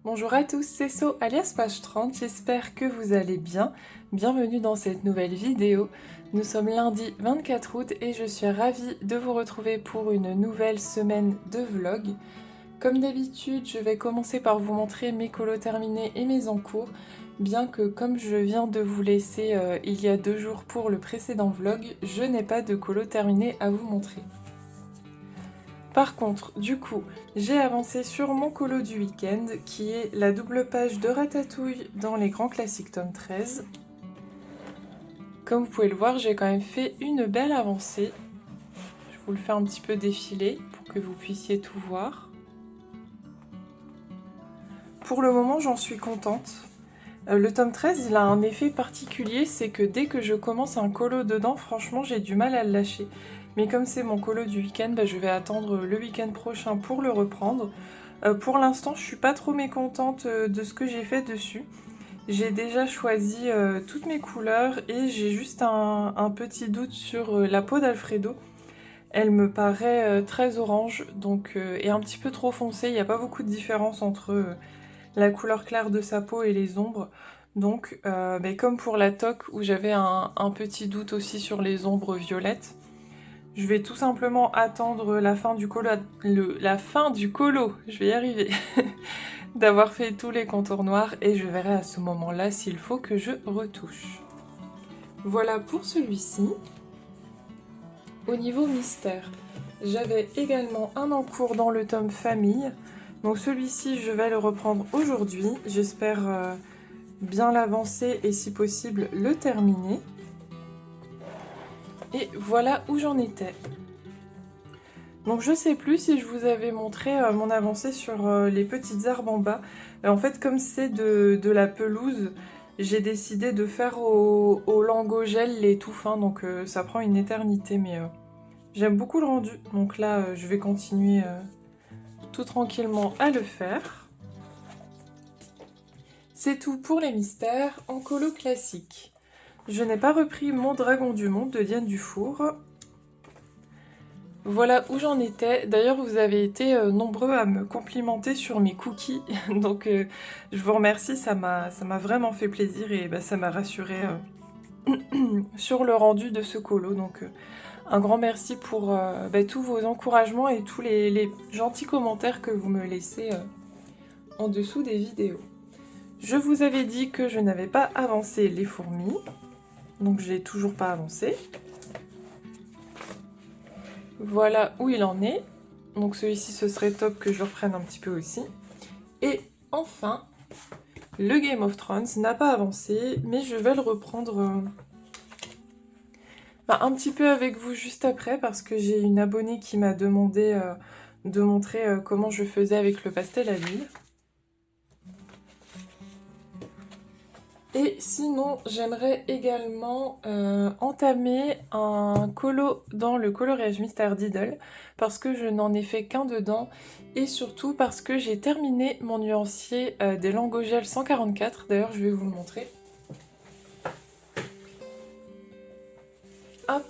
Bonjour à tous, c'est So alias Page 30, j'espère que vous allez bien. Bienvenue dans cette nouvelle vidéo. Nous sommes lundi 24 août et je suis ravie de vous retrouver pour une nouvelle semaine de vlog. Comme d'habitude, je vais commencer par vous montrer mes colos terminés et mes en cours, bien que comme je viens de vous laisser il y a 2 jours pour le précédent vlog, je n'ai pas de colos terminés à vous montrer. Par contre, du coup, j'ai avancé sur mon colo du week-end, qui est la double page de Ratatouille dans les grands classiques tome 13. Comme vous pouvez le voir, j'ai quand même fait une belle avancée. Je vous le fais un petit peu défiler pour que vous puissiez tout voir. Pour le moment, j'en suis contente. Le tome 13, il a un effet particulier, c'est que dès que je commence un colo dedans, franchement, j'ai du mal à le lâcher. Mais comme c'est mon colo du week-end, je vais attendre le week-end prochain pour le reprendre. Pour l'instant, je suis pas trop mécontente de ce que j'ai fait dessus. J'ai déjà choisi toutes mes couleurs et j'ai juste un petit doute sur la peau d'Alfredo. Elle me paraît très orange donc, et un petit peu trop foncée. Il n'y a pas beaucoup de différence entre la couleur claire de sa peau et les ombres. Donc, comme pour la toque où j'avais un petit doute aussi sur les ombres violettes, je vais tout simplement attendre la fin du colo, je vais y arriver, d'avoir fait tous les contours noirs et je verrai à ce moment-là s'il faut que je retouche. Voilà pour celui-ci. Au niveau mystère, j'avais également un en cours dans le tome famille. Donc celui-ci, je vais le reprendre aujourd'hui. J'espère bien l'avancer et si possible le terminer. Et voilà où j'en étais. Donc je sais plus si je vous avais montré mon avancée sur les petites herbes en bas. En fait, comme c'est de la pelouse, j'ai décidé de faire au langogel les tout fins, donc ça prend une éternité, mais j'aime beaucoup le rendu. Donc là, je vais continuer tout tranquillement à le faire. C'est tout pour les mystères en colo classique. Je n'ai pas repris mon Dragon du Monde de Diane Dufour. Voilà où j'en étais. D'ailleurs, vous avez été nombreux à me complimenter sur mes cookies. Donc, je vous remercie, ça m'a vraiment fait plaisir et ça m'a rassurée sur le rendu de ce colo. Donc, un grand merci pour tous vos encouragements et tous les gentils commentaires que vous me laissez en dessous des vidéos. Je vous avais dit que je n'avais pas avancé les fourmis. Donc, j'ai toujours pas avancé. Voilà où il en est. Donc celui-ci, ce serait top que je reprenne un petit peu aussi. Et enfin, le Game of Thrones n'a pas avancé, mais je vais le reprendre un petit peu avec vous juste après, parce que j'ai une abonnée qui m'a demandé de montrer comment je faisais avec le pastel à l'huile. Et sinon, j'aimerais également entamer un colo dans le coloriage Mystère Diddle parce que je n'en ai fait qu'un dedans et surtout parce que j'ai terminé mon nuancier des Langogel 144. D'ailleurs, je vais vous le montrer. Hop.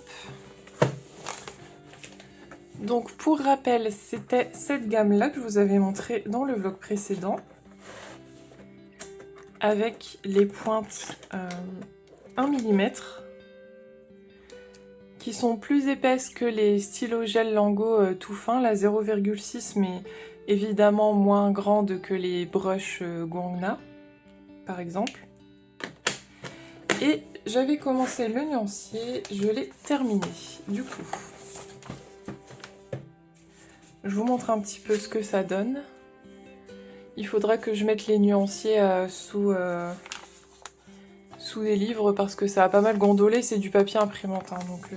Donc, pour rappel, c'était cette gamme-là que je vous avais montré dans le vlog précédent avec les pointes 1 mm. Qui sont plus épaisses que les stylos gel Lango tout fins, la 0,6 mais évidemment moins grande que les brushes Guangna par exemple. Et j'avais commencé le nuancier, je l'ai terminé du coup. Je vous montre un petit peu ce que ça donne. Il faudra que je mette les nuanciers sous des livres parce que ça a pas mal gondolé, c'est du papier imprimante, hein, donc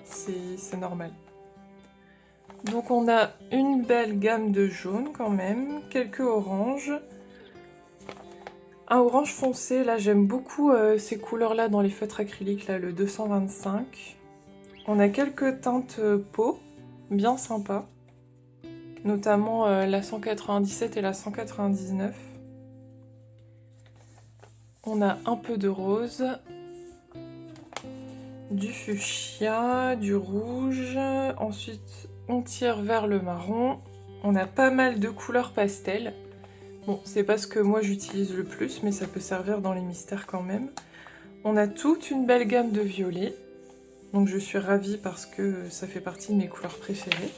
c'est normal. Donc on a une belle gamme de jaune quand même, quelques oranges. Un orange foncé, là j'aime beaucoup ces couleurs là dans les feutres acryliques, là le 225. On a quelques teintes peau, bien sympas. Notamment la 197 et la 199. On a un peu de rose, du fuchsia, du rouge. Ensuite on tire vers le marron. On a pas mal de couleurs pastel. Bon, c'est pas ce que moi j'utilise le plus, mais ça peut servir dans les mystères quand même. On a toute une belle gamme de violets. Donc je suis ravie parce que ça fait partie de mes couleurs préférées.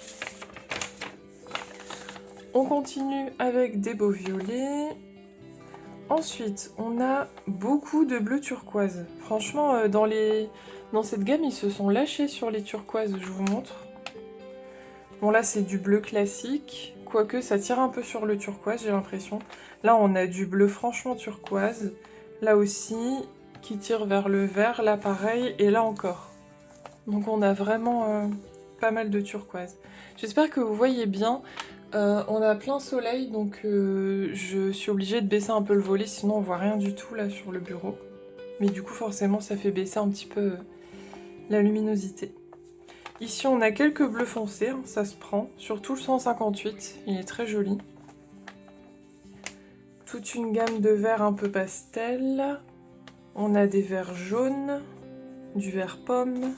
On continue avec des beaux violets. Ensuite, on a beaucoup de bleu turquoise. Franchement, dans cette gamme, ils se sont lâchés sur les turquoises, je vous montre. Bon, là, c'est du bleu classique, quoique ça tire un peu sur le turquoise, j'ai l'impression. Là, on a du bleu franchement turquoise. Là aussi, qui tire vers le vert, là pareil, et là encore. Donc on a vraiment pas mal de turquoise. J'espère que vous voyez bien. On a plein soleil, donc je suis obligée de baisser un peu le volet, sinon on voit rien du tout là sur le bureau. Mais du coup forcément ça fait baisser un petit peu la luminosité. Ici on a quelques bleus foncés, hein, ça se prend, surtout le 158, il est très joli. Toute une gamme de verts un peu pastel. On a des verts jaunes, du vert pomme.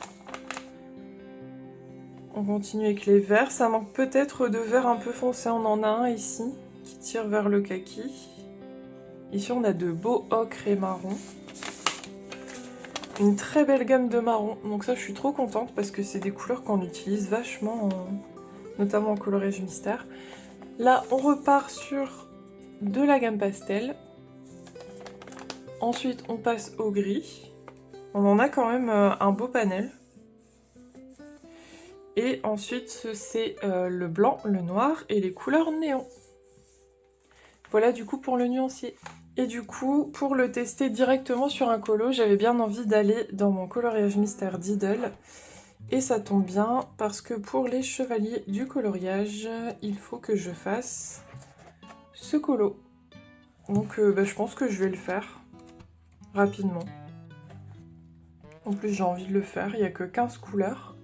On continue avec les verts, ça manque peut-être de vert un peu foncé, on en a un ici qui tire vers le kaki. Ici on a de beaux ocre et marron. Une très belle gamme de marron, donc ça je suis trop contente parce que c'est des couleurs qu'on utilise vachement, notamment en coloriage mystère. Là on repart sur de la gamme pastel. Ensuite on passe au gris. On en a quand même un beau panel. Et ensuite, c'est le blanc, le noir et les couleurs néon. Voilà du coup pour le nuancier. Et du coup, pour le tester directement sur un colo, j'avais bien envie d'aller dans mon coloriage mystère Diddle. Et ça tombe bien parce que pour les chevaliers du coloriage, il faut que je fasse ce colo. Donc je pense que je vais le faire rapidement. En plus j'ai envie de le faire, il n'y a que 15 couleurs.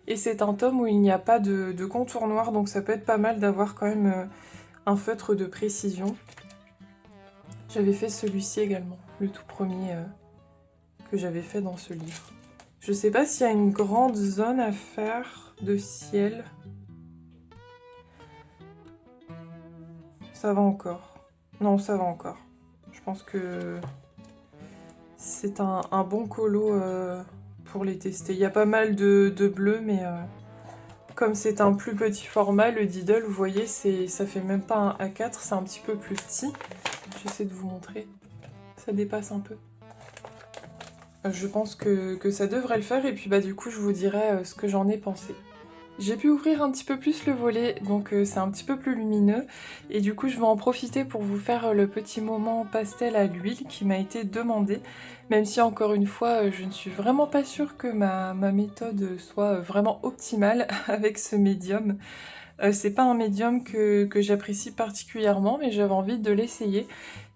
Et c'est un tome où il n'y a pas de contour noir, donc ça peut être pas mal d'avoir quand même un feutre de précision. J'avais fait celui-ci également, le tout premier que j'avais fait dans ce livre. Je sais pas s'il y a une grande zone à faire de ciel. Ça va encore. Non, ça va encore. Je pense que c'est un bon colo pour les tester. Il y a pas mal de bleu, mais comme c'est un plus petit format, le Diddle, vous voyez, ça fait même pas un A4, c'est un petit peu plus petit. J'essaie de vous montrer. Ça dépasse un peu. Je pense que ça devrait le faire, et puis du coup, je vous dirai ce que j'en ai pensé. J'ai pu ouvrir un petit peu plus le volet, donc c'est un petit peu plus lumineux. Et du coup, je vais en profiter pour vous faire le petit moment pastel à l'huile qui m'a été demandé. Même si, encore une fois, je ne suis vraiment pas sûre que ma méthode soit vraiment optimale avec ce médium. C'est pas un médium que j'apprécie particulièrement, mais j'avais envie de l'essayer.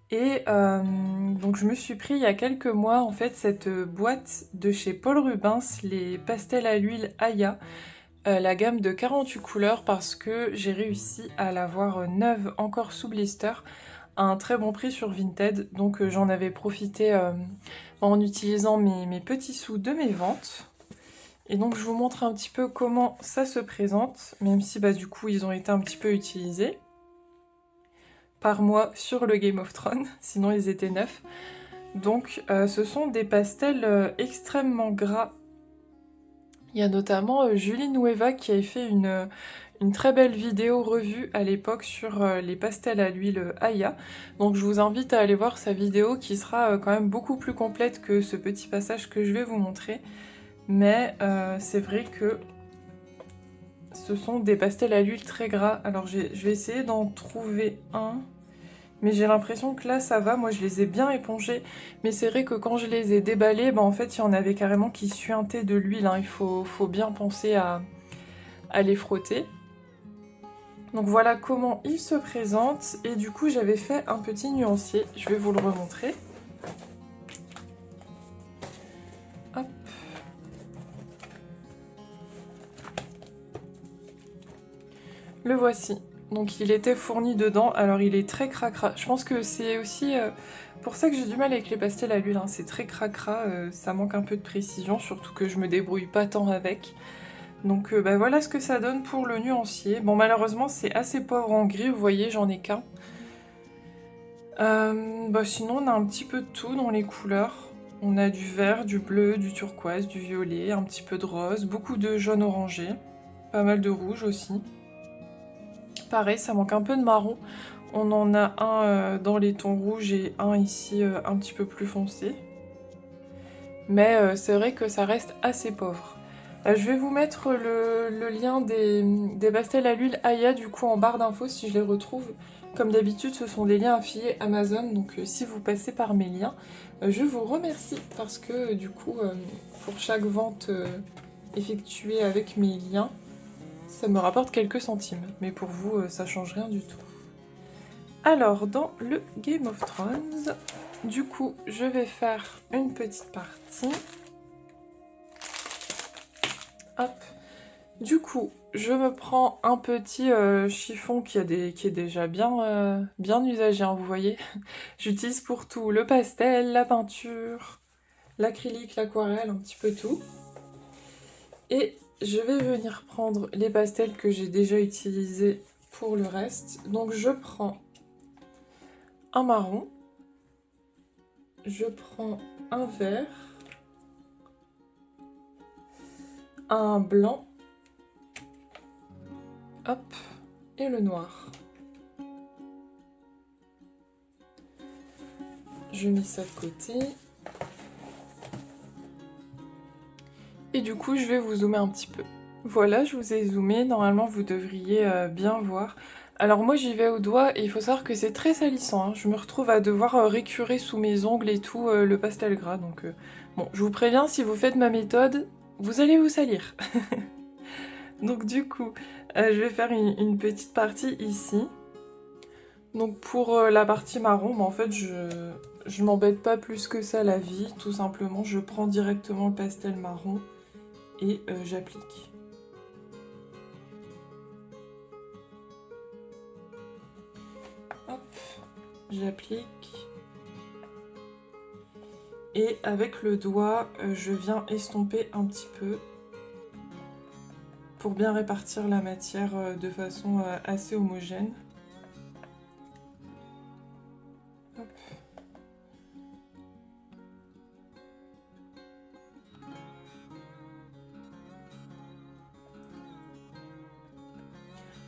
Et donc je me suis pris il y a quelques mois en fait cette boîte de chez Paul Rubens, les pastels à l'huile Aya. La gamme de 48 couleurs parce que j'ai réussi à l'avoir neuve encore sous blister à un très bon prix sur Vinted. Donc j'en avais profité en utilisant mes petits sous de mes ventes. Et donc je vous montre un petit peu comment ça se présente, même si du coup ils ont été un petit peu utilisés par moi sur le Game of Thrones, sinon ils étaient neufs. Donc ce sont des pastels extrêmement gras. Il y a notamment Julie Nueva qui avait fait une très belle vidéo revue à l'époque sur les pastels à l'huile Aya. Donc je vous invite à aller voir sa vidéo qui sera quand même beaucoup plus complète que ce petit passage que je vais vous montrer. Mais c'est vrai que ce sont des pastels à l'huile très gras. Alors je vais essayer d'en trouver un. Mais j'ai l'impression que là ça va, moi je les ai bien épongés, mais c'est vrai que quand je les ai déballés, en fait il y en avait carrément qui suintaient de l'huile, hein. Il faut bien penser à les frotter. Donc voilà comment ils se présentent, et du coup j'avais fait un petit nuancier, je vais vous le remontrer. Hop. Le voici. Donc il était fourni dedans, alors il est très cracra. Je pense que c'est aussi pour ça que j'ai du mal avec les pastels à l'huile, hein. C'est très cracra, ça manque un peu de précision, surtout que je me débrouille pas tant avec. Donc voilà ce que ça donne pour le nuancier. Bon malheureusement c'est assez pauvre en gris, vous voyez j'en ai qu'un. Sinon, on a un petit peu de tout dans les couleurs. On a du vert, du bleu, du turquoise, du violet, un petit peu de rose, beaucoup de jaune orangé, pas mal de rouge aussi. Pareil, ça manque un peu de marron. On en a un dans les tons rouges et un ici un petit peu plus foncé. Mais c'est vrai que ça reste assez pauvre. Je vais vous mettre le lien des pastels à l'huile Aya du coup en barre d'infos si je les retrouve. Comme d'habitude, ce sont des liens affiliés Amazon, donc si vous passez par mes liens, je vous remercie parce que du coup, pour chaque vente effectuée avec mes liens, ça me rapporte quelques centimes. Mais pour vous, ça change rien du tout. Alors, dans le Game of Thrones, du coup, je vais faire une petite partie. Hop. Du coup, je me prends un petit chiffon qui est déjà bien usagé, hein, vous voyez. J'utilise pour tout, le pastel, la peinture, l'acrylique, l'aquarelle, un petit peu tout. Et je vais venir prendre les pastels que j'ai déjà utilisés pour le reste. Donc je prends un marron, je prends un vert, un blanc, hop, et le noir. Je mets ça de côté. Et du coup, je vais vous zoomer un petit peu. Voilà, je vous ai zoomé. Normalement, vous devriez bien voir. Alors moi, j'y vais au doigt et il faut savoir que c'est très salissant, hein. Je me retrouve à devoir récurer sous mes ongles et tout le pastel gras. Donc bon, je vous préviens, si vous faites ma méthode, vous allez vous salir. Donc du coup, je vais faire une petite partie ici. Donc pour la partie marron, en fait, je m'embête pas plus que ça la vie. Tout simplement, je prends directement le pastel marron et j'applique. Hop, j'applique. Et avec le doigt, je viens estomper un petit peu pour bien répartir la matière de façon assez homogène. Hop.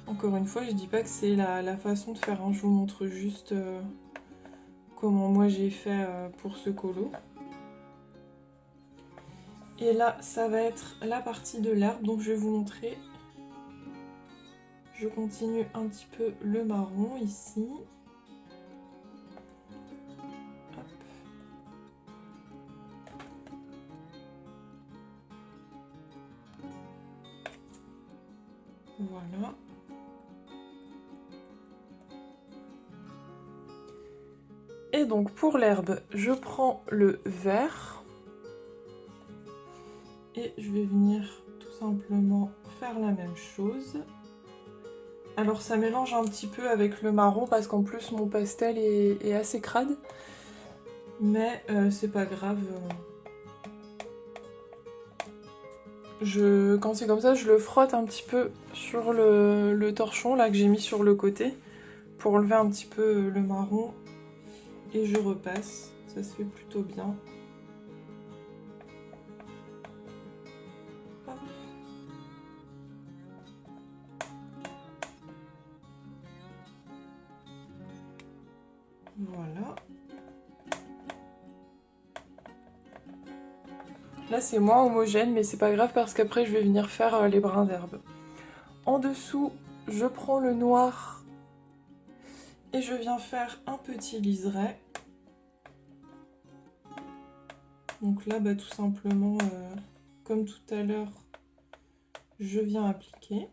Encore une fois, je dis pas que c'est la façon de faire, hein. Je vous montre juste comment moi j'ai fait pour ce colo. Et là, ça va être la partie de l'herbe, donc je vais vous montrer. Je continue un petit peu le marron ici. Hop. Voilà. Et donc pour l'herbe, je prends le vert. Et je vais venir tout simplement faire la même chose. Alors ça mélange un petit peu avec le marron parce qu'en plus mon pastel est assez crade. Mais c'est pas grave. Quand c'est comme ça, je le frotte un petit peu sur le torchon là que j'ai mis sur le côté pour enlever un petit peu le marron. Et je repasse. Ça se fait plutôt bien. Voilà. Là c'est moins homogène mais c'est pas grave parce qu'après je vais venir faire les brins d'herbe. En dessous, je prends le noir et je viens faire un petit liseré. Donc là, tout simplement, comme tout à l'heure, je viens appliquer.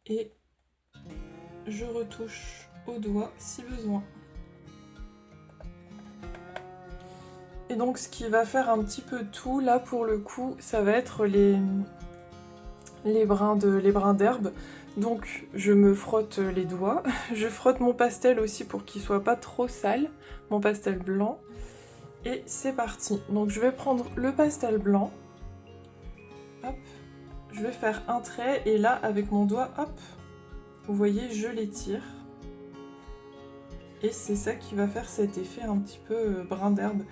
Et je retouche au doigt si besoin. Et donc ce qui va faire un petit peu tout, là pour le coup, ça va être les brins d'herbe. Donc je me frotte les doigts, je frotte mon pastel aussi pour qu'il soit pas trop sale, mon pastel blanc. Et c'est parti. Donc je vais prendre le pastel blanc. Hop. Je vais faire un trait et là avec mon doigt, hop, vous voyez, je l'étire. Et c'est ça qui va faire cet effet un petit peu brin d'herbe.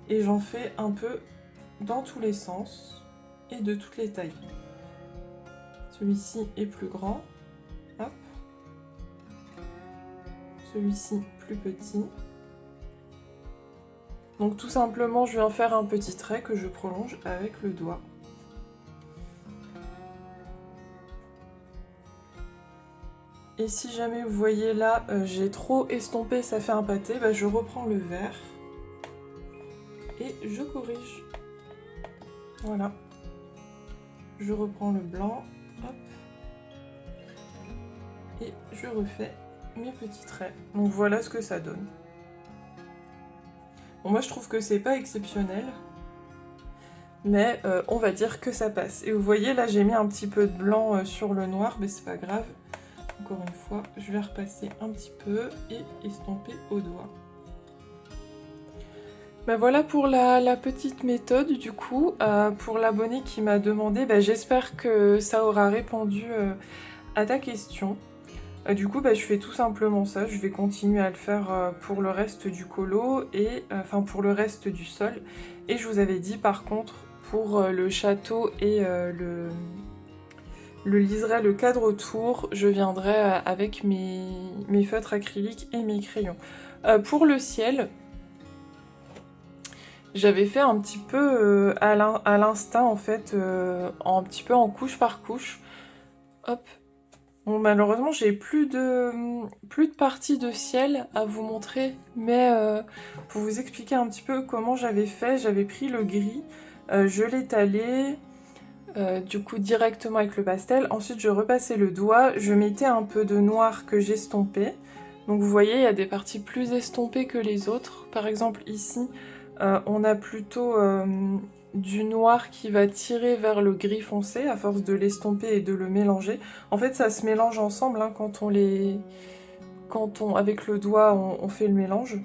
Et j'en fais un peu dans tous les sens et de toutes les tailles. Celui-ci est plus grand. Hop. Celui-ci plus petit. Donc tout simplement, je viens faire un petit trait que je prolonge avec le doigt. Et si jamais vous voyez là, j'ai trop estompé, ça fait un pâté, bah, je reprends le vert et je corrige. Voilà. Je reprends le blanc, hop, et je refais mes petits traits. Donc voilà ce que ça donne. Bon, moi je trouve que c'est pas exceptionnel, mais on va dire que ça passe. Et vous voyez là, j'ai mis un petit peu de blanc sur le noir, mais c'est pas grave. Encore une fois, je vais repasser un petit peu et estomper au doigt. Ben voilà pour la petite méthode du coup. Pour l'abonné qui m'a demandé, j'espère que ça aura répondu à ta question. Du coup, je fais tout simplement ça. Je vais continuer à le faire pour le reste du colo et enfin pour le reste du sol. Et je vous avais dit par contre pour le château et le liseré, le cadre autour, je viendrai avec mes feutres acryliques et mes crayons. Pour le ciel, j'avais fait un petit peu à l'instinct en fait, un petit peu en couche par couche. Hop. Bon, malheureusement, j'ai plus de partie de ciel à vous montrer, mais pour vous expliquer un petit peu comment j'avais fait, j'avais pris le gris, je l'étalais, du coup directement avec le pastel. Ensuite, je repassais le doigt, je mettais un peu de noir que j'estompais. Donc vous voyez, il y a des parties plus estompées que les autres. Par exemple, ici, on a plutôt du noir qui va tirer vers le gris foncé à force de l'estomper et de le mélanger. En fait, ça se mélange ensemble hein, avec le doigt, on fait le mélange.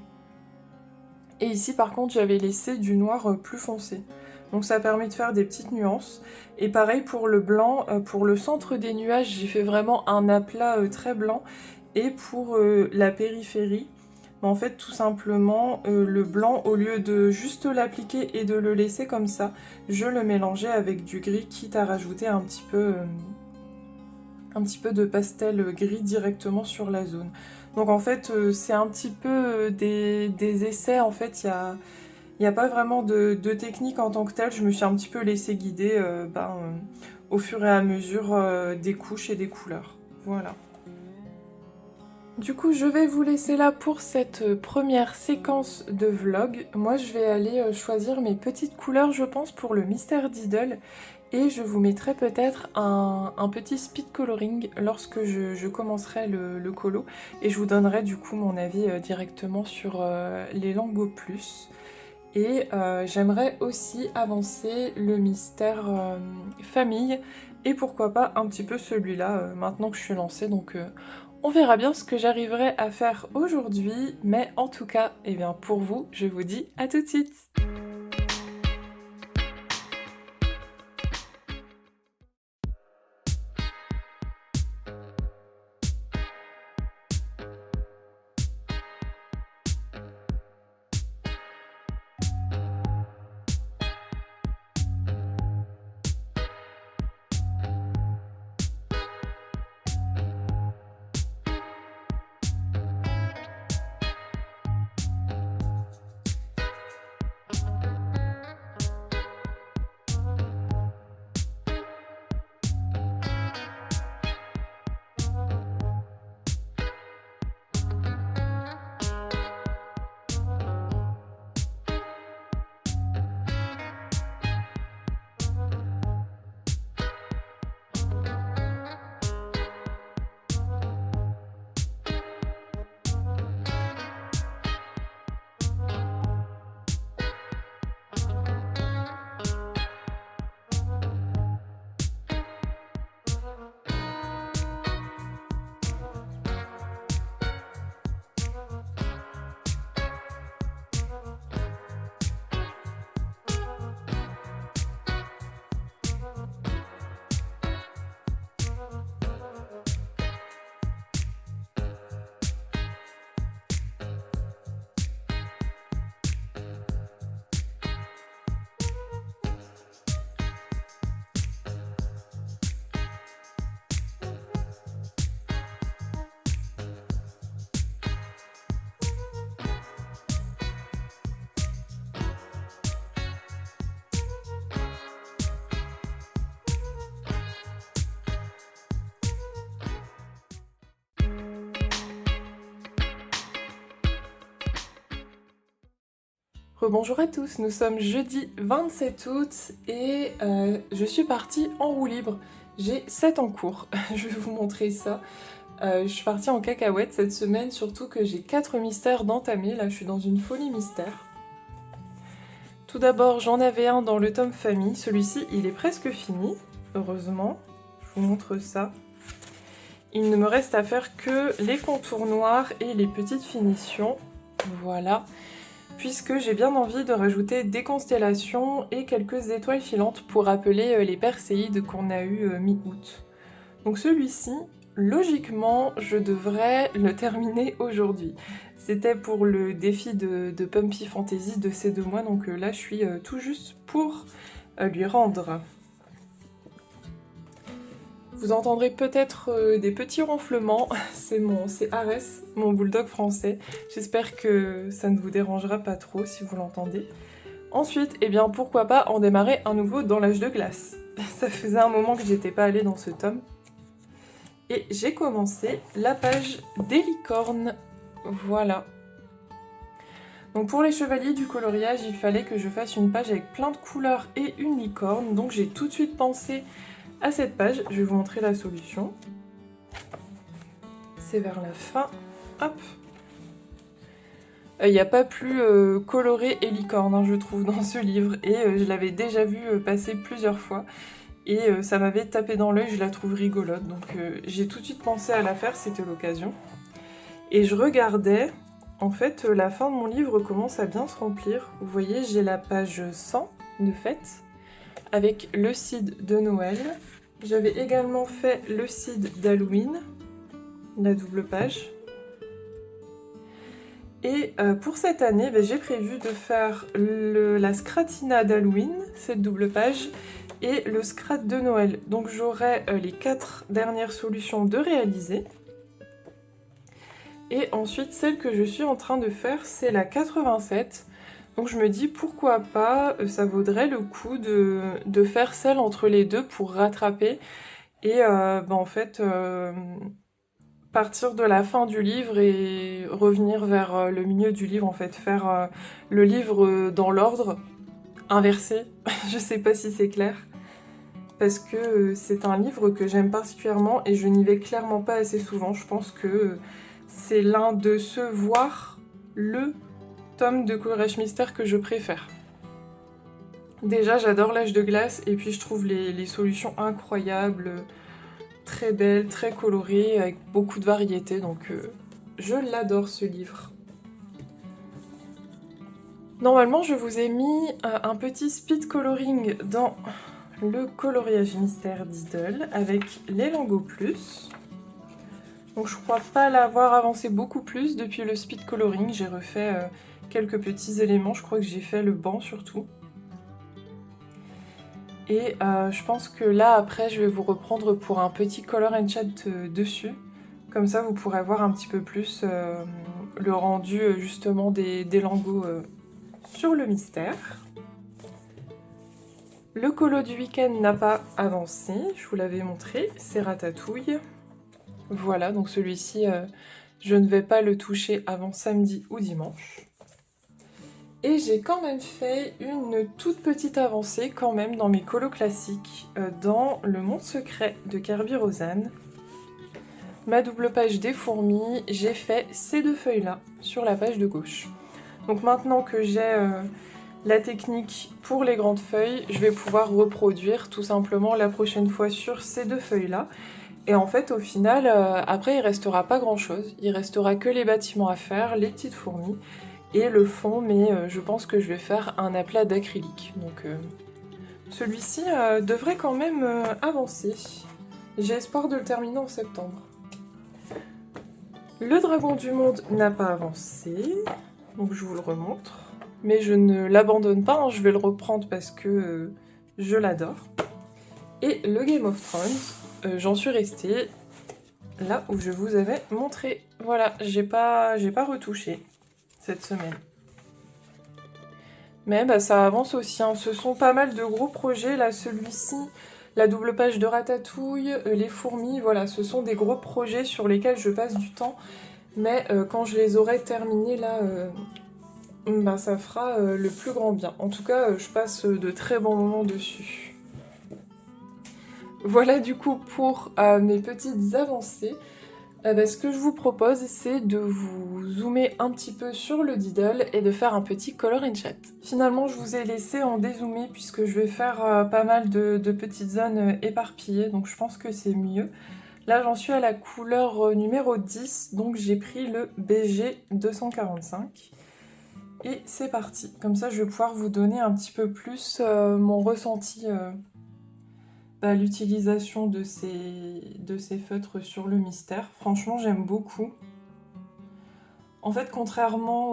Et ici, par contre, j'avais laissé du noir plus foncé. Donc ça permet de faire des petites nuances. Et pareil pour le blanc, pour le centre des nuages, j'ai fait vraiment un aplat très blanc. Et pour la périphérie, en fait tout simplement le blanc, au lieu de juste l'appliquer et de le laisser comme ça, je le mélangeais avec du gris, quitte à rajouter un petit peu de pastel gris directement sur la zone. Donc en fait c'est un petit peu des essais, en fait il n'y a pas vraiment de technique en tant que telle, je me suis un petit peu laissée guider au fur et à mesure des couches et des couleurs. Voilà. Du coup, je vais vous laisser là pour cette première séquence de vlog. Moi, je vais aller choisir mes petites couleurs, je pense, pour le Mystère d'Idole. Et je vous mettrai peut-être un petit speed coloring lorsque je commencerai le colo. Et je vous donnerai du coup mon avis directement sur les Lango Plus. Et j'aimerais aussi avancer le Mystère Famille. Et pourquoi pas un petit peu celui-là, maintenant que je suis lancée. Donc on verra bien ce que j'arriverai à faire aujourd'hui. Mais en tout cas, eh bien, pour vous, je vous dis à tout de suite. Rebonjour à tous, nous sommes jeudi 27 août et je suis partie en roue libre. J'ai 7 en cours, je vais vous montrer ça. Je suis partie en cacahuète cette semaine, surtout que j'ai 4 mystères d'entamer, là je suis dans une folie mystère. Tout d'abord j'en avais un dans le tome famille, celui-ci il est presque fini, heureusement. Je vous montre ça. Il ne me reste à faire que les contours noirs et les petites finitions, voilà. Puisque j'ai bien envie de rajouter des constellations et quelques étoiles filantes pour rappeler les Perséides qu'on a eu mi-août. Donc celui-ci, logiquement, je devrais le terminer aujourd'hui. C'était pour le défi de Pumpy Fantasy de ces 2 mois, donc là je suis tout juste pour lui rendre. Vous entendrez peut-être des petits ronflements, c'est Arès, mon bulldog français. J'espère que ça ne vous dérangera pas trop si vous l'entendez. Ensuite, eh bien pourquoi pas en démarrer un nouveau dans l'âge de glace. Ça faisait un moment que j'étais pas allée dans ce tome. Et j'ai commencé la page des licornes. Voilà. Donc pour les chevaliers du coloriage, il fallait que je fasse une page avec plein de couleurs et une licorne. Donc j'ai tout de suite pensé à cette page, je vais vous montrer la solution. C'est vers la fin. Hop. Il n'y a pas plus coloré et licorne, hein, je trouve, dans ce livre. Et je l'avais déjà vu passer plusieurs fois. Et ça m'avait tapé dans l'œil, je la trouve rigolote. Donc j'ai tout de suite pensé à la faire, c'était l'occasion. Et je regardais, en fait, la fin de mon livre commence à bien se remplir. Vous voyez, j'ai la page 100 de fête, avec le seed de Noël. J'avais également fait le seed d'Halloween, la double page. Et pour cette année, j'ai prévu de faire la Scratina d'Halloween, cette double page, et le Scrat de Noël. Donc j'aurai les 4 dernières solutions de réaliser. Et ensuite, celle que je suis en train de faire, c'est la 87. Donc je me dis pourquoi pas, ça vaudrait le coup de faire celle entre les deux pour rattraper et en fait partir de la fin du livre et revenir vers le milieu du livre, en fait faire le livre dans l'ordre inversé. Je sais pas si c'est clair parce que c'est un livre que j'aime particulièrement et je n'y vais clairement pas assez souvent. Je pense que c'est l'un de ceux, voire le tome de coloriage mystère que je préfère. Déjà, j'adore l'âge de glace et puis je trouve les solutions incroyables, très belles, très colorées, avec beaucoup de variété, donc je l'adore ce livre. Normalement, je vous ai mis un petit speed coloring dans le coloriage mystère d'Idle avec les Lango Plus. Donc je crois pas l'avoir avancé beaucoup plus depuis le speed coloring, j'ai refait quelques petits éléments, je crois que j'ai fait le banc surtout. Et je pense que là après je vais vous reprendre pour un petit color enchant dessus. Comme ça vous pourrez voir un petit peu plus le rendu justement des Lango sur le mystère. Le colo du week-end n'a pas avancé, je vous l'avais montré, c'est Ratatouille. Voilà, donc celui-ci, je ne vais pas le toucher avant samedi ou dimanche. Et j'ai quand même fait une toute petite avancée quand même dans mes colos classiques, dans le monde secret de Kerby Rosanne. Ma double page des fourmis, j'ai fait ces 2 feuilles-là sur la page de gauche. Donc maintenant que j'ai la technique pour les grandes feuilles, je vais pouvoir reproduire tout simplement la prochaine fois sur ces 2 feuilles-là. Et en fait, au final, après, il restera pas grand-chose. Il restera que les bâtiments à faire, les petites fourmis et le fond, mais je pense que je vais faire un aplat d'acrylique. Donc celui-ci devrait quand même avancer. J'ai espoir de le terminer en septembre. Le dragon du monde n'a pas avancé, donc je vous le remontre. Mais je ne l'abandonne pas, hein, je vais le reprendre parce que je l'adore. Et le Game of Thrones, j'en suis restée là où je vous avais montré. Voilà, j'ai pas retouché cette semaine. Mais ça avance aussi, hein. Ce sont pas mal de gros projets, là, celui-ci, la double page de Ratatouille, les fourmis, voilà, ce sont des gros projets sur lesquels je passe du temps, mais quand je les aurai terminés, là, bah, ça fera le plus grand bien. En tout cas, je passe de très bons moments dessus. Voilà du coup pour mes petites avancées. Bah, ce que je vous propose, c'est de vous zoomer un petit peu sur le Diddle et de faire un petit color in chat. Finalement, je vous ai laissé en dézoomé puisque je vais faire pas mal de petites zones éparpillées, donc je pense que c'est mieux. Là, j'en suis à la couleur numéro 10, donc j'ai pris le BG 245. Et c'est parti. Comme ça, je vais pouvoir vous donner un petit peu plus mon ressenti à l'utilisation de ces feutres sur le mystère. Franchement, j'aime beaucoup. En fait, contrairement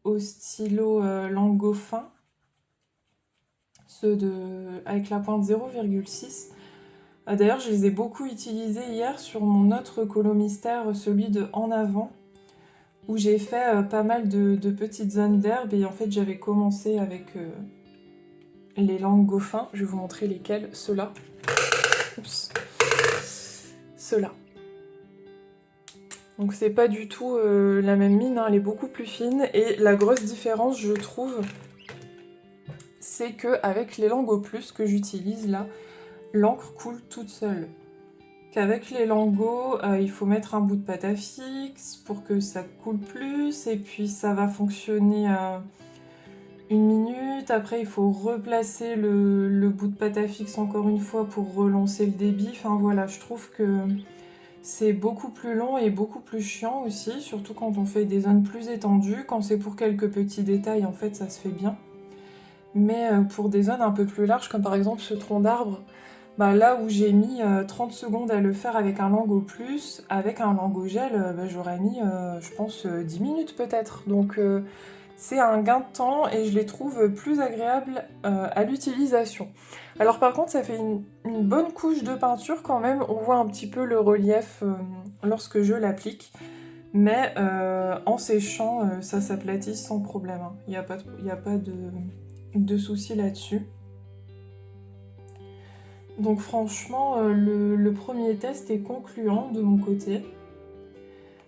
au stylo Lango fin, ceux avec la pointe 0,6, d'ailleurs, je les ai beaucoup utilisés hier sur mon autre colo mystère, celui de En Avant, où j'ai fait pas mal de petites zones d'herbe, et en fait, j'avais commencé avec les Lango fins. Je vais vous montrer lesquels, ceux-là. Oups. Ceux-là. Donc c'est pas du tout la même mine, hein, elle est beaucoup plus fine. Et la grosse différence, je trouve, c'est qu'avec les Lango Plus que j'utilise là, l'encre coule toute seule. Qu'avec les Lango, il faut mettre un bout de pâte à fixe pour que ça coule plus, et puis ça va fonctionner 1 minute. Après, il faut replacer le bout de pâte à fixe encore une fois pour relancer le débit. Enfin voilà, je trouve que c'est beaucoup plus long et beaucoup plus chiant aussi, surtout quand on fait des zones plus étendues. Quand c'est pour quelques petits détails, en fait, ça se fait bien. Mais pour des zones un peu plus larges, comme par exemple ce tronc d'arbre, bah là où j'ai mis 30 secondes à le faire avec un Lango Plus, avec un Lango Gel, bah, j'aurais mis, je pense, 10 minutes peut-être. Donc c'est un gain de temps et je les trouve plus agréables à l'utilisation. Alors par contre, ça fait une bonne couche de peinture quand même. On voit un petit peu le relief lorsque je l'applique. Mais en séchant, ça s'aplatit sans problème, hein. Il n'y a pas de souci là-dessus. Donc franchement, le premier test est concluant de mon côté.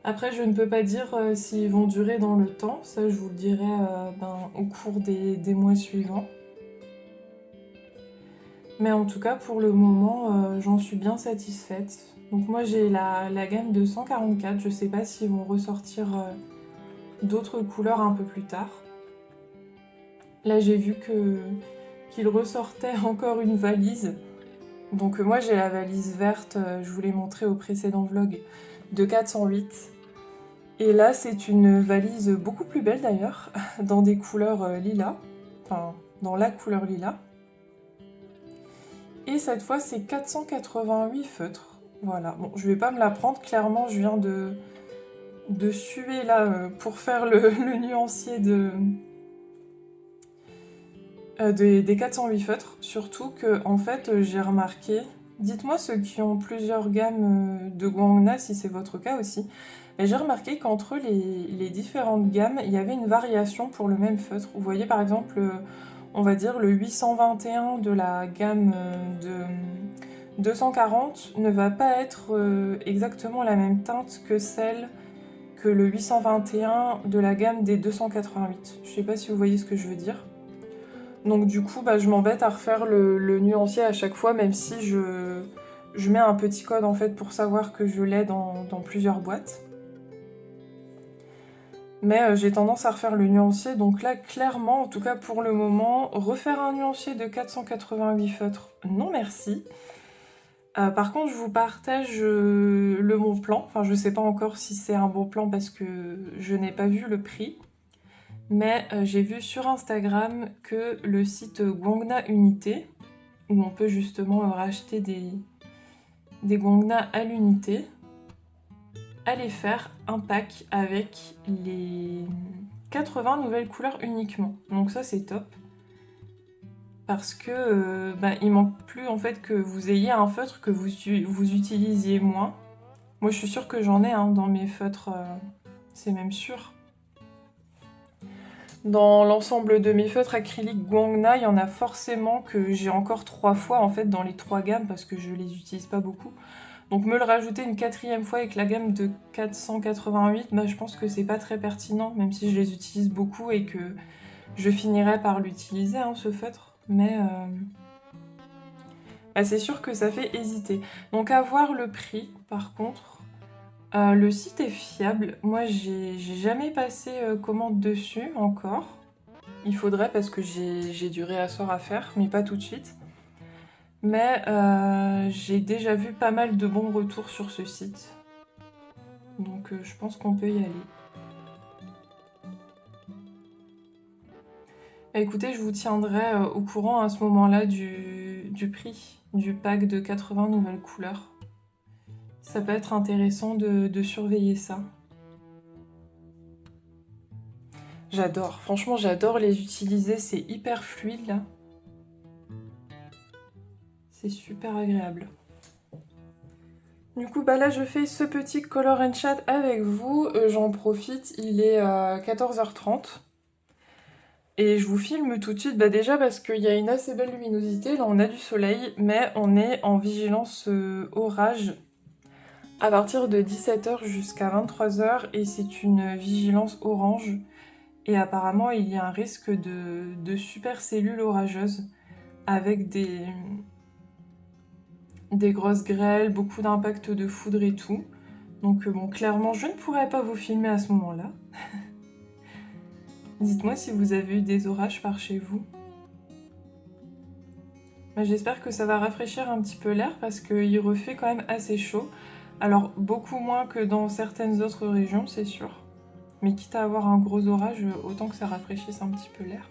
Après, je ne peux pas dire s'ils vont durer dans le temps. Ça, je vous le dirai au cours des mois suivants. Mais en tout cas, pour le moment, j'en suis bien satisfaite. Donc moi, j'ai la gamme de 144. Je sais pas s'ils vont ressortir d'autres couleurs un peu plus tard. Là, j'ai vu qu'ils ressortaient encore une valise. Donc moi, j'ai la valise verte, je vous l'ai montré au précédent vlog, de 408. Et là, c'est une valise beaucoup plus belle d'ailleurs, dans des couleurs lilas. Enfin, dans la couleur lilas. Et cette fois, c'est 488 feutres. Voilà. Bon, je vais pas me la prendre. Clairement, je viens de suer là pour faire le nuancier des 408 feutres. Surtout que, en fait, j'ai remarqué... Dites-moi ceux qui ont plusieurs gammes de Guangna, si c'est votre cas aussi. Mais j'ai remarqué qu'entre les différentes gammes, il y avait une variation pour le même feutre. Vous voyez par exemple, on va dire le 821 de la gamme de 240 ne va pas être exactement la même teinte que celle que le 821 de la gamme des 288. Je sais pas si vous voyez ce que je veux dire. Donc du coup, bah, je m'embête à refaire le nuancier à chaque fois, même si je mets un petit code en fait pour savoir que je l'ai dans plusieurs boîtes. Mais j'ai tendance à refaire le nuancier, donc là, clairement, en tout cas pour le moment, refaire un nuancier de 488 feutres, non merci. Par contre, je vous partage le bon plan. Enfin, je sais pas encore si c'est un bon plan parce que je n'ai pas vu le prix. Mais j'ai vu sur Instagram que le site Guangna Unité, où on peut justement racheter des Guangna à l'unité, allait faire un pack avec les 80 nouvelles couleurs uniquement. Donc ça c'est top. Parce que il manque plus en fait que vous ayez un feutre que vous utilisiez moins. Moi je suis sûre que j'en ai dans mes feutres, c'est même sûr. Dans l'ensemble de mes feutres acryliques Guangna, il y en a forcément que j'ai encore 3 fois en fait dans les 3 gammes parce que je les utilise pas beaucoup. Donc me le rajouter une quatrième fois avec la gamme de 488, bah, je pense que c'est pas très pertinent, même si je les utilise beaucoup et que je finirai par l'utiliser, hein, ce feutre. Mais bah, c'est sûr que ça fait hésiter. Donc à voir le prix, par contre. Le site est fiable. Moi, j'ai jamais passé commande dessus encore. Il faudrait parce que j'ai du réassort à faire, mais pas tout de suite. Mais j'ai déjà vu pas mal de bons retours sur ce site. Donc je pense qu'on peut y aller. Bah, écoutez, je vous tiendrai au courant à ce moment-là du prix du pack de 80 nouvelles couleurs. Ça peut être intéressant de surveiller ça. J'adore, franchement j'adore les utiliser, c'est hyper fluide là. C'est super agréable. Du coup, bah là je fais ce petit color and chat avec vous, j'en profite, il est 14h30. Et je vous filme tout de suite, bah déjà parce qu'il y a une assez belle luminosité, là on a du soleil, mais on est en vigilance orage à partir de 17h jusqu'à 23h et c'est une vigilance orange. Et apparemment il y a un risque de supercellules orageuses avec des grosses grêles, beaucoup d'impact de foudre et tout. Donc bon, clairement je ne pourrais pas vous filmer à ce moment-là. Dites-moi si vous avez eu des orages par chez vous. J'espère que ça va rafraîchir un petit peu l'air parce qu'il refait quand même assez chaud. Alors beaucoup moins que dans certaines autres régions, c'est sûr. Mais quitte à avoir un gros orage, autant que ça rafraîchisse un petit peu l'air.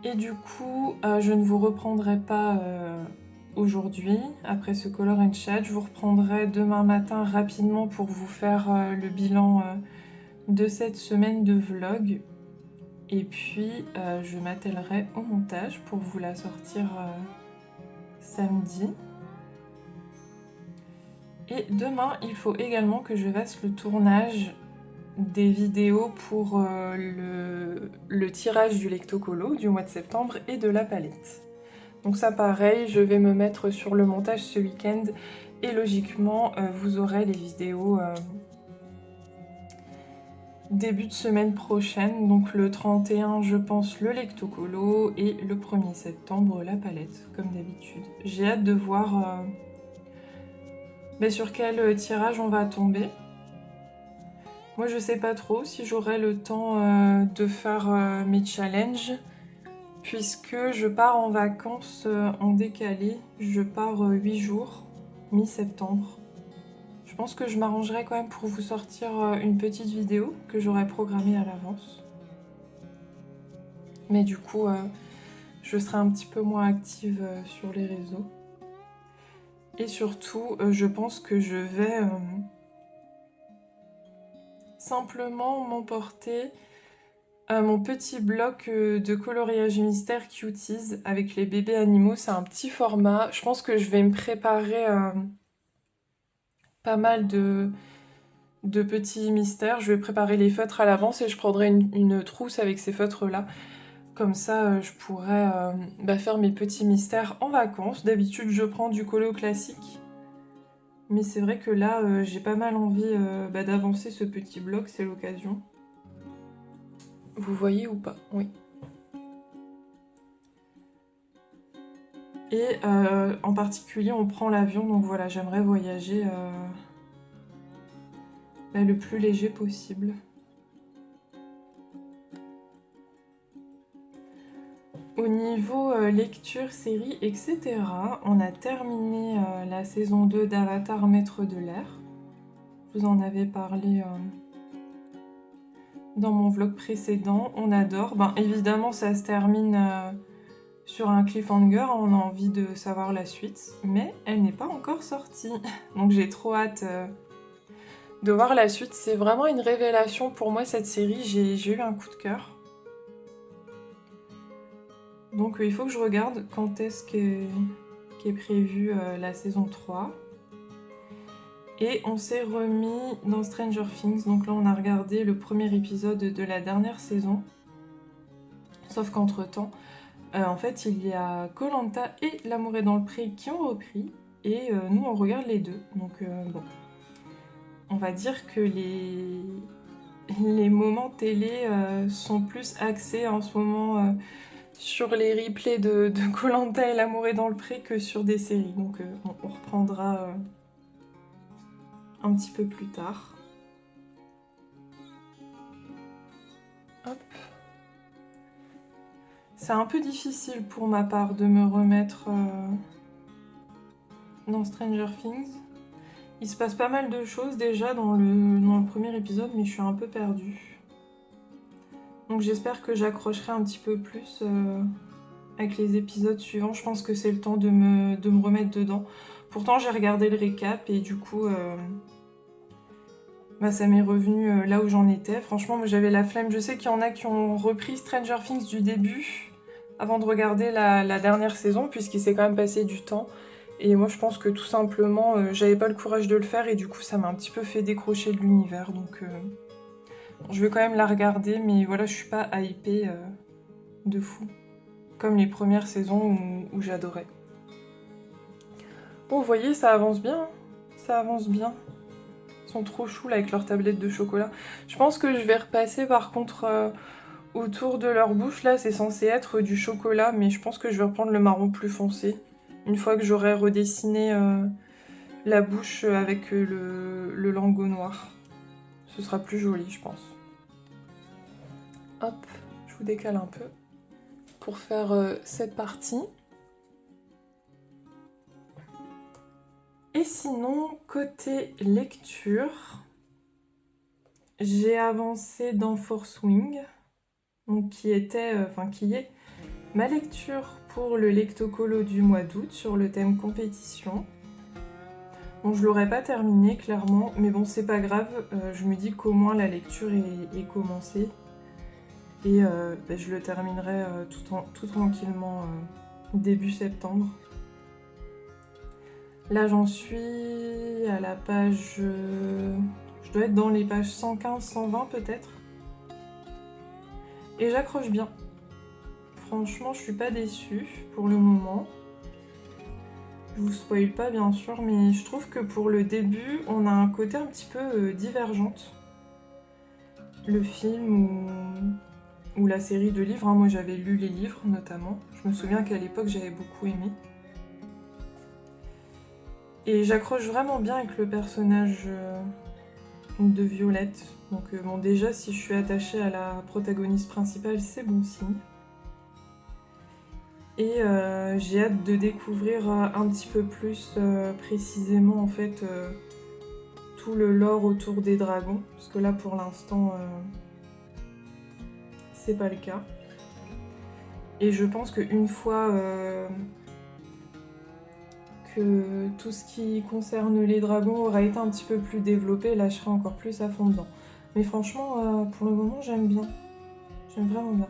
Et du coup, je ne vous reprendrai pas aujourd'hui, après ce color and chat. Je vous reprendrai demain matin rapidement pour vous faire le bilan de cette semaine de vlog. Et puis, je m'attellerai au montage pour vous la sortir samedi. Et demain, il faut également que je fasse le tournage des vidéos pour le tirage du Lectocolo du mois de septembre et de la palette. Donc ça pareil, je vais me mettre sur le montage ce week-end et logiquement vous aurez les vidéos début de semaine prochaine, donc le 31 je pense le Lectocolo et le 1er septembre la palette comme d'habitude. J'ai hâte de voir sur quel tirage on va tomber. Moi je sais pas trop si j'aurai le temps de faire mes challenges puisque je pars en vacances en décalé, je pars 8 jours, mi-septembre. Je pense que je m'arrangerai quand même pour vous sortir une petite vidéo que j'aurai programmée à l'avance. Mais du coup, je serai un petit peu moins active sur les réseaux. Et surtout, je pense que je vais simplement m'emporter mon petit bloc de coloriage mystère Cuties avec les bébés animaux. C'est un petit format. Je pense que je vais me préparer pas mal de petits mystères. Je vais préparer les feutres à l'avance et je prendrai une trousse avec ces feutres-là. Comme ça, je pourrais faire mes petits mystères en vacances. D'habitude, je prends du colo classique. Mais c'est vrai que là, j'ai pas mal envie d'avancer ce petit bloc, c'est l'occasion. Vous voyez ou pas? Oui. Et en particulier, on prend l'avion, donc voilà, j'aimerais voyager le plus léger possible. Au niveau lecture, série, etc., on a terminé la saison 2 d'Avatar Maître de l'air. Je vous en avais parlé dans mon vlog précédent. On adore. Évidemment, ça se termine sur un cliffhanger. On a envie de savoir la suite. Mais elle n'est pas encore sortie. Donc j'ai trop hâte de voir la suite. C'est vraiment une révélation pour moi, cette série. J'ai eu un coup de cœur. Donc il faut que je regarde quand est-ce qu'est prévue la saison 3. Et on s'est remis dans Stranger Things. Donc là on a regardé le premier épisode de la dernière saison. Sauf qu'entre temps, En fait, il y a koh et L'amour est dans le pré qui ont repris, et nous, on regarde les deux. Donc, bon, on va dire que les moments télé sont plus axés en ce moment sur les replays de koh et L'amour est dans le pré que sur des séries. Donc, on reprendra un petit peu plus tard. Hop. C'est un peu difficile pour ma part de me remettre dans Stranger Things. Il se passe pas mal de choses déjà dans le premier épisode, mais je suis un peu perdue. Donc j'espère que j'accrocherai un petit peu plus avec les épisodes suivants. Je pense que c'est le temps de me remettre dedans. Pourtant j'ai regardé le récap et du coup ça m'est revenu là où j'en étais. Franchement, moi j'avais la flemme. Je sais qu'il y en a qui ont repris Stranger Things du début avant de regarder la dernière saison, puisqu'il s'est quand même passé du temps. Et moi je pense que tout simplement j'avais pas le courage de le faire et du coup ça m'a un petit peu fait décrocher de l'univers. Donc je vais quand même la regarder, mais voilà, je suis pas hypée de fou. Comme les premières saisons où j'adorais. Bon, vous voyez, ça avance bien. Hein. Ça avance bien. Ils sont trop choux là avec leur tablette de chocolat. Je pense que je vais repasser par contre autour de leur bouche. Là, c'est censé être du chocolat, mais je pense que je vais reprendre le marron plus foncé. Une fois que j'aurai redessiné la bouche avec le lingot noir. Ce sera plus joli, je pense. Hop, je vous décale un peu pour faire cette partie. Et sinon, côté lecture, j'ai avancé dans Force Wing, donc qui est ma lecture pour le lectocolo du mois d'août sur le thème compétition. Bon, je l'aurais pas terminé clairement, mais bon, c'est pas grave, je me dis qu'au moins la lecture est commencée. Et je le terminerai tout tranquillement début septembre. Là, j'en suis à la page... je dois être dans les pages 115, 120 peut-être. Et j'accroche bien. Franchement, je suis pas déçue pour le moment. Je vous spoil pas bien sûr, mais je trouve que pour le début, on a un côté un petit peu divergente. Le film ou la série de livres, hein. Moi j'avais lu les livres notamment. Je me souviens qu'à l'époque j'avais beaucoup aimé. Et j'accroche vraiment bien avec le personnage de Violette. Donc bon, déjà si je suis attachée à la protagoniste principale, c'est bon signe. Et j'ai hâte de découvrir un petit peu plus précisément en fait tout le lore autour des dragons. Parce que là pour l'instant c'est pas le cas. Et je pense qu'une fois que tout ce qui concerne les dragons aura été un petit peu plus développé, là je serai encore plus à fond dedans. Mais franchement, pour le moment, j'aime bien. J'aime vraiment bien.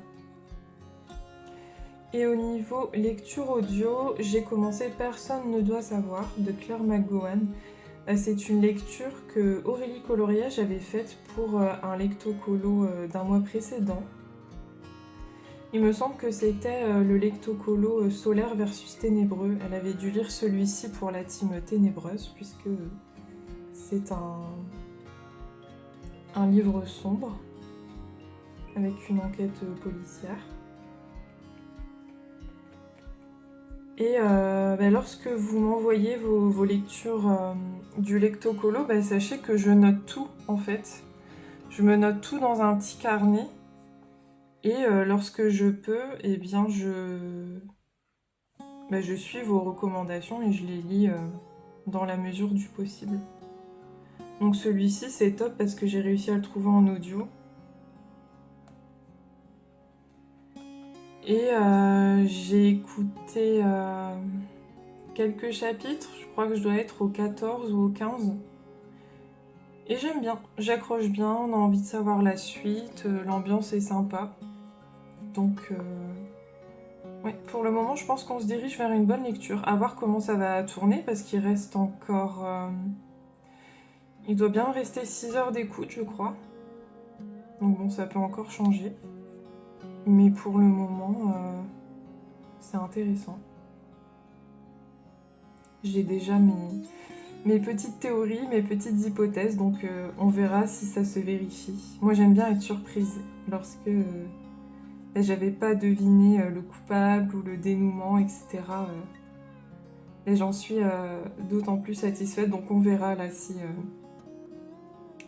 Et au niveau lecture audio, j'ai commencé Personne ne doit savoir de Claire McGowan. C'est une lecture que Aurélie Coloriage avait faite pour un lectocolo d'un mois précédent. Il me semble que c'était le lectocolo Solaire versus Ténébreux. Elle avait dû lire celui-ci pour la team Ténébreuse, puisque c'est un livre sombre, avec une enquête policière. Et lorsque vous m'envoyez vos lectures du lectocolo, sachez que je note tout en fait. Je me note tout dans un petit carnet. Et lorsque je peux, eh bien je suis vos recommandations et je les lis dans la mesure du possible. Donc celui-ci c'est top parce que j'ai réussi à le trouver en audio. Et j'ai écouté quelques chapitres, je crois que je dois être au 14 ou au 15. Et j'aime bien, j'accroche bien, on a envie de savoir la suite, l'ambiance est sympa. Donc ouais, pour le moment je pense qu'on se dirige vers une bonne lecture. À voir comment ça va tourner parce qu'il reste encore... il doit bien rester 6 heures d'écoute je crois. Donc bon, ça peut encore changer. Mais pour le moment, c'est intéressant. J'ai déjà mes petites théories, mes petites hypothèses, donc on verra si ça se vérifie. Moi j'aime bien être surprise lorsque j'avais pas deviné le coupable ou le dénouement, etc. Et j'en suis d'autant plus satisfaite, donc on verra là si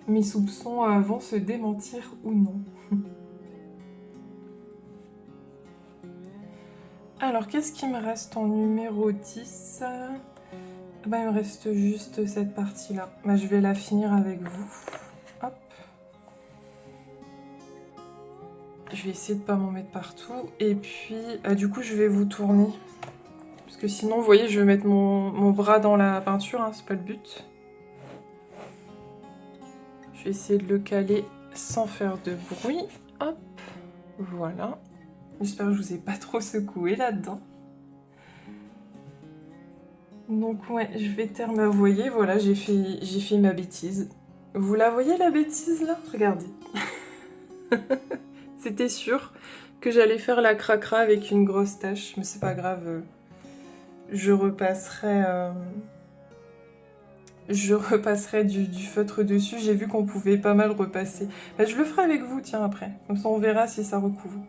mes soupçons vont se démentir ou non. Alors qu'est-ce qui me reste en numéro 10 ? Bah, il me reste juste cette partie-là. Bah, je vais la finir avec vous. Hop. Je vais essayer de pas m'en mettre partout. Et puis, du coup, je vais vous tourner. Parce que sinon, vous voyez, je vais mettre mon bras dans la peinture, hein, c'est pas le but. Je vais essayer de le caler sans faire de bruit. Hop, voilà. J'espère que je vous ai pas trop secoué là-dedans. Donc ouais, je vais terminer. Vous voyez, voilà, j'ai fait ma bêtise. Vous la voyez la bêtise là ? Regardez. C'était sûr que j'allais faire la cracra avec une grosse tache, mais c'est pas grave. Je repasserai du feutre dessus. J'ai vu qu'on pouvait pas mal repasser. Bah, je le ferai avec vous, tiens, après. Comme ça, on verra si ça recouvre.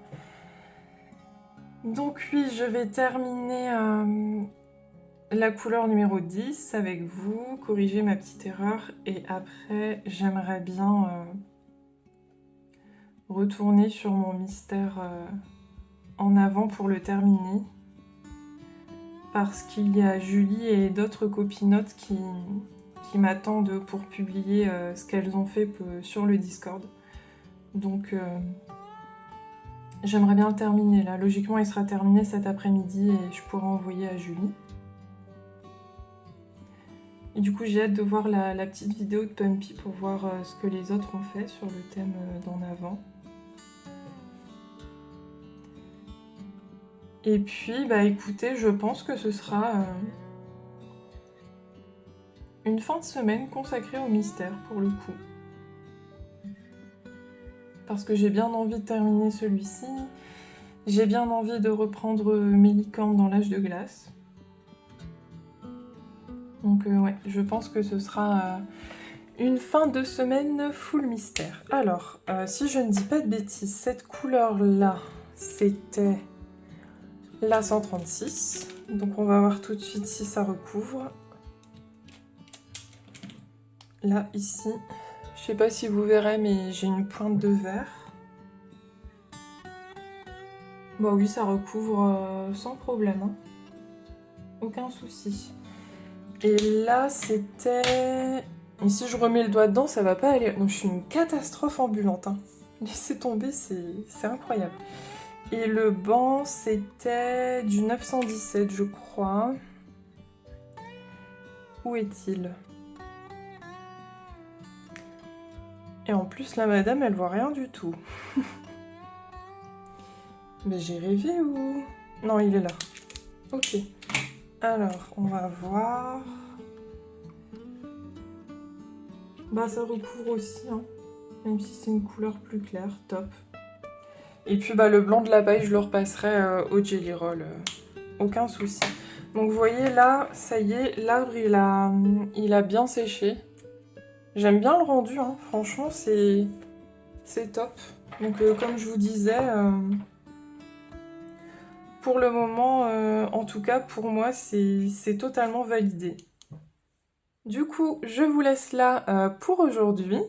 Donc oui, je vais terminer la couleur numéro 10 avec vous, corriger ma petite erreur. Et après, j'aimerais bien retourner sur mon mystère en avant pour le terminer. Parce qu'il y a Julie et d'autres copinotes qui m'attendent pour publier ce qu'elles ont fait sur le Discord. Donc j'aimerais bien le terminer là. Logiquement il sera terminé cet après-midi et je pourrai envoyer à Julie. Et du coup j'ai hâte de voir la petite vidéo de Pumpy pour voir ce que les autres ont fait sur le thème d'en avant. Et puis bah écoutez, je pense que ce sera une fin de semaine consacrée au mystère pour le coup. Parce que j'ai bien envie de terminer celui-ci. J'ai bien envie de reprendre mes licornes dans l'âge de glace. Donc ouais, je pense que ce sera une fin de semaine full mystère. Alors, si je ne dis pas de bêtises, cette couleur-là, c'était la 136. Donc on va voir tout de suite si ça recouvre. Là, ici, je sais pas si vous verrez, mais j'ai une pointe de vert. Bah oui, ça recouvre sans problème, hein. Aucun souci. Et là, c'était... Et si je remets le doigt dedans, ça va pas aller. Donc je suis une catastrophe ambulante, hein. Laissez tomber, c'est incroyable. Et le banc, c'était du 917, je crois. Où est-il ? Et en plus, la madame, elle voit rien du tout. Mais j'ai rêvé ou... Non, il est là. Ok. Alors, on va voir... Bah, ça recouvre aussi, hein. Même si c'est une couleur plus claire, top. Et puis, bah, le blanc de la paille, je le repasserai au Jelly Roll. Aucun souci. Donc, vous voyez, là, ça y est, l'arbre, il a bien séché. J'aime bien le rendu, hein. Franchement, c'est top. Donc, comme je vous disais... Pour le moment, en tout cas, pour moi, c'est totalement validé. Du coup, je vous laisse là pour aujourd'hui.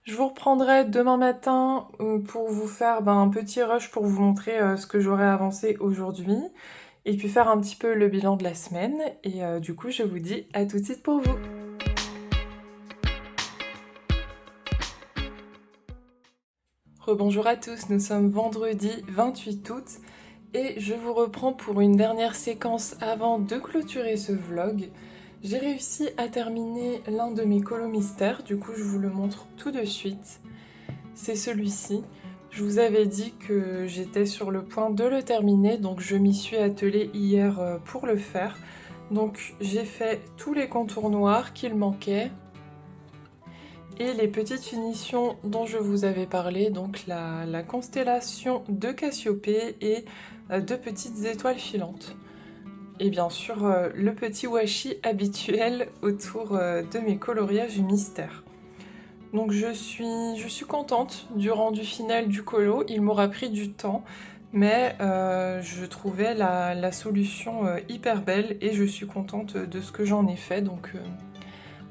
Je vous reprendrai demain matin pour vous faire un petit rush pour vous montrer ce que j'aurai avancé aujourd'hui. Et puis faire un petit peu le bilan de la semaine. Et du coup, je vous dis à tout de suite pour vous. Rebonjour à tous, nous sommes vendredi 28 août. Et je vous reprends pour une dernière séquence avant de clôturer ce vlog. J'ai réussi à terminer l'un de mes colos mystères, du coup je vous le montre tout de suite. C'est celui-ci. Je vous avais dit que j'étais sur le point de le terminer, donc je m'y suis attelée hier pour le faire. Donc j'ai fait tous les contours noirs qu'il manquait. Et les petites finitions dont je vous avais parlé, donc la constellation de Cassiopée et 2 petites étoiles filantes. Et bien sûr, le petit washi habituel autour de mes coloriages mystères. Donc je suis contente du rendu final du colo. Il m'aura pris du temps, mais je trouvais la solution hyper belle et je suis contente de ce que j'en ai fait. Donc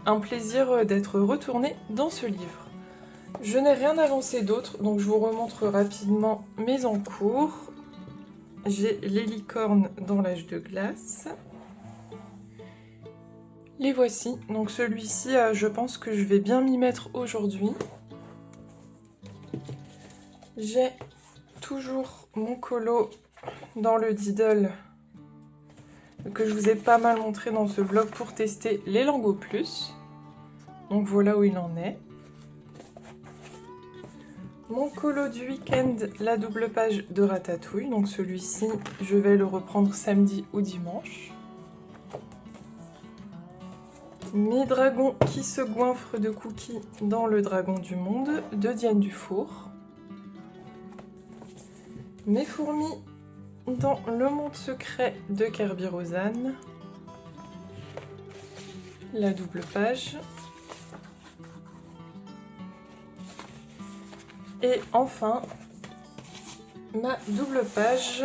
un plaisir d'être retournée dans ce livre. Je n'ai rien avancé d'autre, donc je vous remontre rapidement mes encours. J'ai les licornes dans l'âge de glace. Les voici, donc celui-ci, je pense que je vais bien m'y mettre aujourd'hui. J'ai toujours mon colo dans le Diddle que je vous ai pas mal montré dans ce vlog pour tester les Lango Plus. Donc voilà où il en est. Mon colo du week-end, la double page de Ratatouille. Donc celui-ci, je vais le reprendre samedi ou dimanche. Mes dragons qui se goinfrent de cookies dans le Dragon du Monde de Diane Dufour. Mes fourmis dans le monde secret de Kerby Rosanne. La double page. Et enfin, ma double page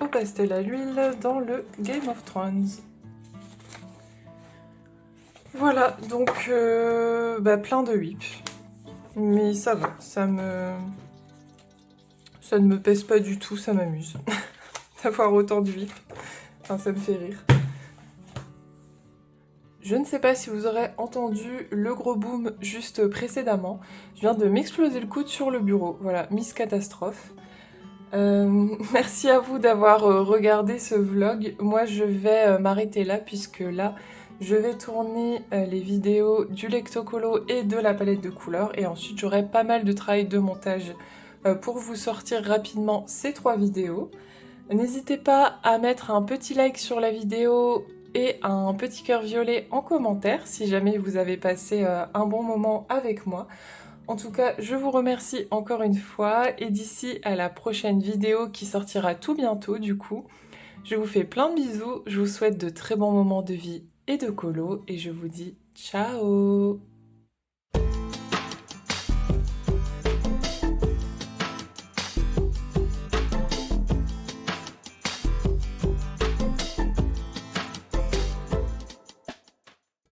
au pastel à l'huile dans le Game of Thrones. Voilà, donc plein de whips. Mais ça va, ça ne me pèse pas du tout, ça m'amuse. D'avoir autant de whips. Enfin, ça me fait rire. Je ne sais pas si vous aurez entendu le gros boom juste précédemment. Je viens de m'exploser le coude sur le bureau. Voilà, Miss Catastrophe. Merci à vous d'avoir regardé ce vlog. Moi, je vais m'arrêter là puisque là, je vais tourner les vidéos du Lectocolo et de la palette de couleurs. Et ensuite, j'aurai pas mal de travail de montage pour vous sortir rapidement ces 3 vidéos. N'hésitez pas à mettre un petit like sur la vidéo et un petit cœur violet en commentaire si jamais vous avez passé un bon moment avec moi. En tout cas, je vous remercie encore une fois et d'ici à la prochaine vidéo qui sortira tout bientôt du coup, je vous fais plein de bisous, je vous souhaite de très bons moments de vie et de colo et je vous dis ciao!